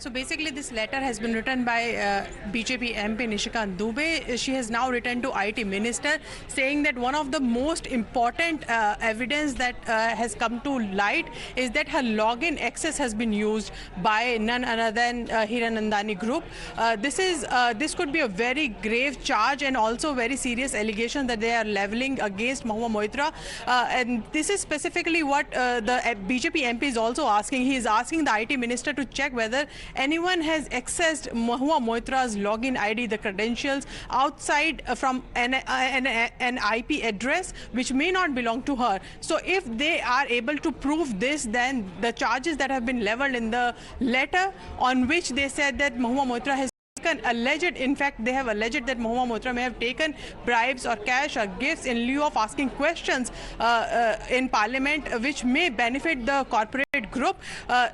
So basically, this letter has been written by BJP MP Nishikant Dubey. She has now written to IT Minister saying that one of the most important evidence that has come to light is that her login access has been used by none other than Hiranandani group. This could be a very grave charge and also very serious allegation that they are leveling against Mahua Moitra. And this is specifically what the BJP MP is also asking. He is asking the IT Minister to check whether anyone has accessed Mahua Moitra's login ID, the credentials, outside from an IP address which may not belong to her. So if they are able to prove this, then the charges that have been leveled in the letter on which they said that Mahua Moitra has in fact, they have alleged that Mahua Moitra may have taken bribes or cash or gifts in lieu of asking questions in Parliament, which may benefit the corporate group.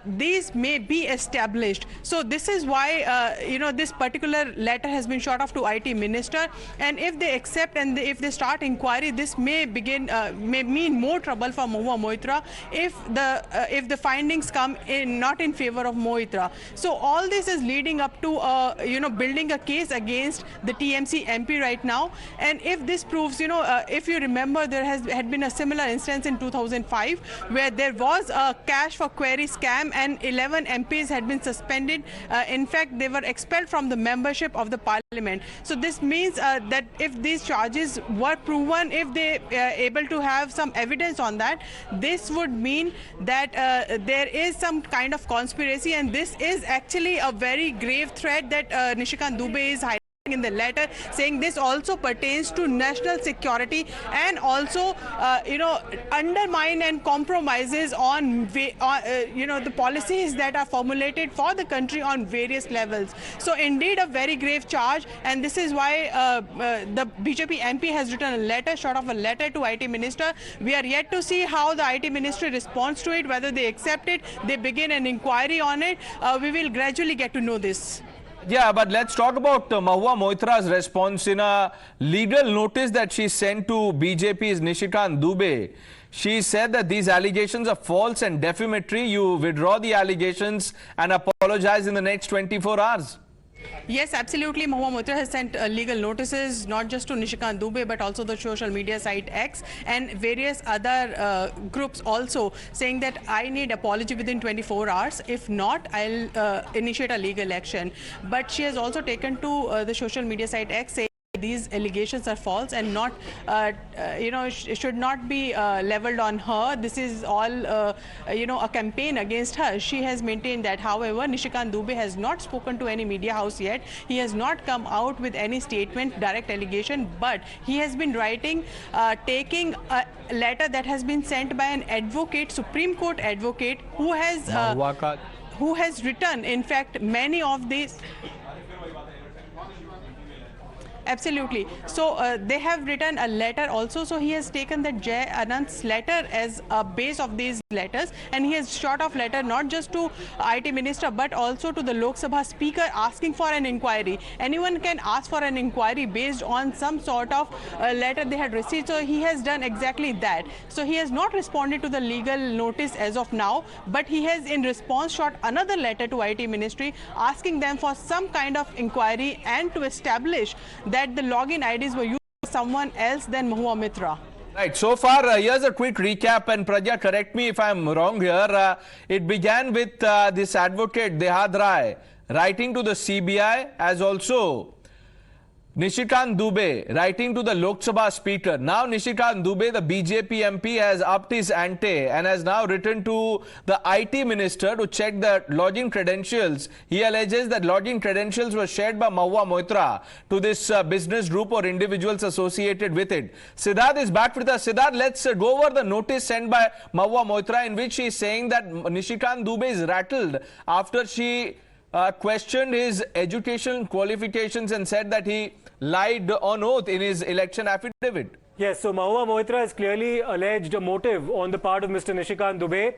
These may be established. So this is why this particular letter has been shot off to IT Minister. And if they accept and if they start inquiry, this may mean more trouble for Mahua Moitra if the findings come in not in favor of Moitra. So all this is leading up to building a case against the TMC MP right now. And if this proves, if you remember, there had been a similar instance in 2005 where there was a cash for query scam and 11 MPs had been suspended. In fact, they were expelled from the membership of the Parliament. So this means that if these charges were proven, if they are able to have some evidence on that, this would mean that there is some kind of conspiracy, and this is actually a very grave threat that Nishikant Dubey is highlighting in the letter, saying this also pertains to national security and also undermine and compromises on the policies that are formulated for the country on various levels. So indeed a very grave charge, and this is why the BJP MP has written a letter, short of a letter to IT Minister. We are yet to see how the IT Ministry responds to it, whether they accept it, they begin an inquiry on it. We will gradually get to know this. Yeah, but let's talk about Mahua Moitra's response in a legal notice that she sent to BJP's Nishikant Dubey. She said that these allegations are false and defamatory. You withdraw the allegations and apologize in the next 24 hours. Yes, absolutely. Mahua Moitra has sent legal notices not just to Nishikant Dubey but also the social media site X and various other groups also, saying that I need apology within 24 hours. If not, I'll initiate a legal action. But she has also taken to the social media site X, saying these allegations are false and not, should not be leveled on her. This is all, a campaign against her. She has maintained that. However, Nishikant Dubey has not spoken to any media house yet. He has not come out with any statement, direct allegation, but he has been writing, taking a letter that has been sent by an advocate, Supreme Court advocate, who has written, in fact, many of these. Absolutely. So they have written a letter also. So he has taken that Jay Anand's letter as a base of these letters, and he has shot off letter not just to IT Minister but also to the Lok Sabha Speaker asking for an inquiry. Anyone can ask for an inquiry based on some sort of letter they had received. So he has done exactly that. So he has not responded to the legal notice as of now, but he has in response shot another letter to IT Ministry asking them for some kind of inquiry and to establish that the login IDs were used by someone else than Mahua Moitra. Right. So far, here's a quick recap, and Pragya, correct me if I'm wrong here. It began with this advocate, Dehad Rai, writing to the CBI, as also Nishikant Dubey writing to the Lok Sabha Speaker. Now Nishikant Dubey, the BJP MP, has upped his ante and has now written to the IT Minister to check the login credentials. He alleges that login credentials were shared by Mahua Moitra to this business group or individuals associated with it. Siddharth is back with us. Siddharth, let's go over the notice sent by Mahua Moitra in which she is saying that Nishikant Dubey is rattled after she questioned his education qualifications and said that he lied on oath in his election affidavit. Yes, so Mahua Moitra has clearly alleged a motive on the part of Mr. Nishikant Dubey.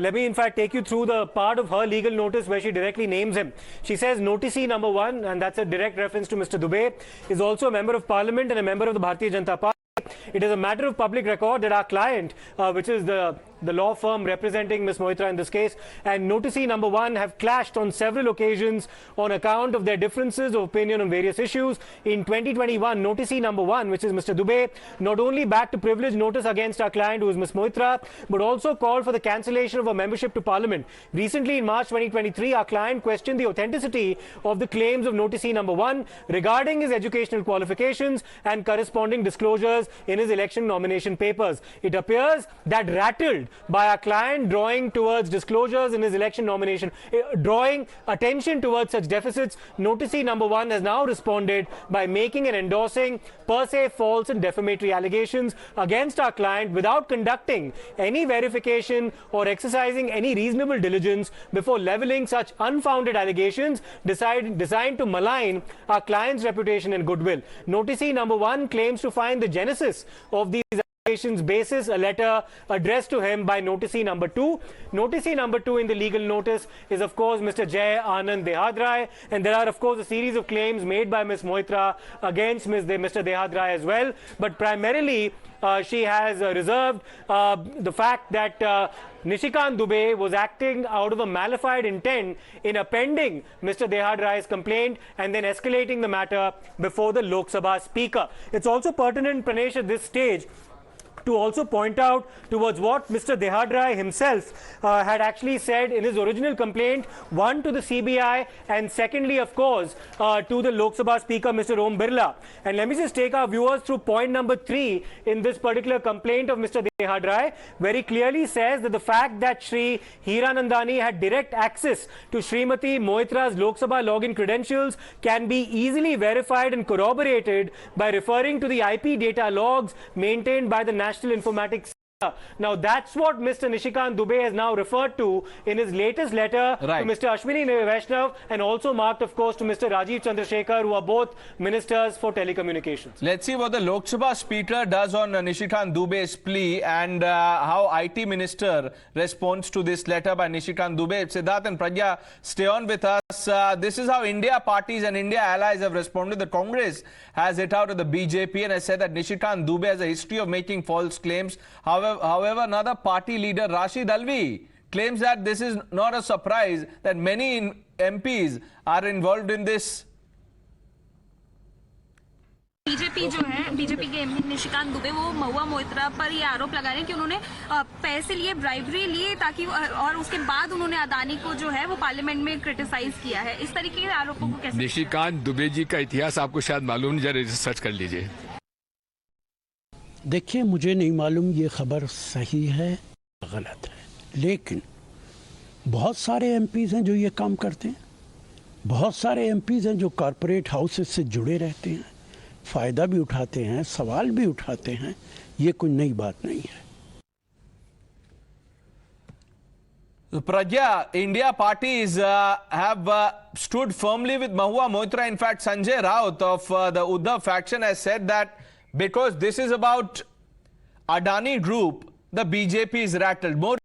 Let me in fact take you through the part of her legal notice where she directly names him. She says noticee number 1, and that's a direct reference to Mr. Dubey, is also a member of Parliament and a member of the Bharatiya Janata Party. It is a matter of public record that our client, which is the the law firm representing Ms. Moitra in this case, and noticee number 1 have clashed on several occasions on account of their differences of opinion on various issues. In 2021, noticee number 1, which is Mr. Dubey, not only backed a privilege notice against our client, who is Ms. Moitra, but also called for the cancellation of her membership to Parliament. Recently, in March 2023, our client questioned the authenticity of the claims of noticee number 1 regarding his educational qualifications and corresponding disclosures in his election nomination papers. It appears that, rattled by our client drawing towards disclosures in his election nomination, drawing attention towards such deficits, noticee number 1 has now responded by making and endorsing per se false and defamatory allegations against our client without conducting any verification or exercising any reasonable diligence before leveling such unfounded allegations designed to malign our client's reputation and goodwill. Noticee number 1 claims to find the genesis of these allegations basis a letter addressed to him by noticee number 2. Noticee number 2 in the legal notice is, of course, Mr. Jai Anand Dehadrai, and there are, of course, a series of claims made by Ms. Moitra against Mr. Dehadrai as well, but primarily she has reserved the fact that Nishikant Dubey was acting out of a malified intent in appending Mr. Dehadrei's complaint and then escalating the matter before the Lok Sabha Speaker. It's also pertinent, Pranesh, at this stage to also point out towards what Mr. Dehadrai himself had actually said in his original complaint, one to the CBI and secondly, of course, to the Lok Sabha Speaker, Mr. Om Birla. And let me just take our viewers through point number 3 in this particular complaint of Mr. Dehadrai, where he clearly says that the fact that Shri Hiranandani had direct access to Srimati Moitra's Lok Sabha login credentials can be easily verified and corroborated by referring to the IP data logs maintained by the National Informatics. Now, that's what Mr. Nishikant Dubey has now referred to in his latest letter to Mr. Ashwini Vaishnav, and also marked, of course, to Mr. Rajiv Chandrasekhar, who are both ministers for telecommunications. Let's see what the Lok Sabha Speaker does on Nishikant Dubey's plea and how IT Minister responds to this letter by Nishikant Dubey. Siddharth and Pragya, stay on with us. This is how India parties and India allies have responded. The Congress has hit out at the BJP and has said that Nishikant Dubey has a history of making false claims. However, another party leader, Rashid Alvi, claims that this is not a surprise that many MPs are involved in this. BJP जो है, BJP के MP Nishikant Dubey, वो महुआ मोइत्रा पर ये आरोप लगा रहे हैं कि उन्होंने पैसे लिए, ब्राइबरी लिए, ताकि और उसके बाद उन्होंने अदानी को जो है वो पार्लियामेंट में क्रिटिसाइज किया है. इस तरीके के आरोपों को कैसे? निशिकांत दुबे जी का इतिहास आपको शायद मालूम, जरा रिसर्च कर लीजिए. देखिए, मुझे नहीं मालूम ये खबर सही है गलत है, लेकिन बहुत सारे एमपीज़ हैं जो ये काम करते हैं. बहुत सारे एमपीज़ हैं जो कॉरपोरेट हाउसेस से जुड़े रहते हैं, फ़ायदा भी उठाते हैं, सवाल भी उठाते हैं. ये कोई नई बात नहीं है. Pragya, India parties have stood firmly with Mahua Moitra. In fact, Sanjay Raut of the Uddhav faction has said that because this is about Adani Group, the BJP is rattled. More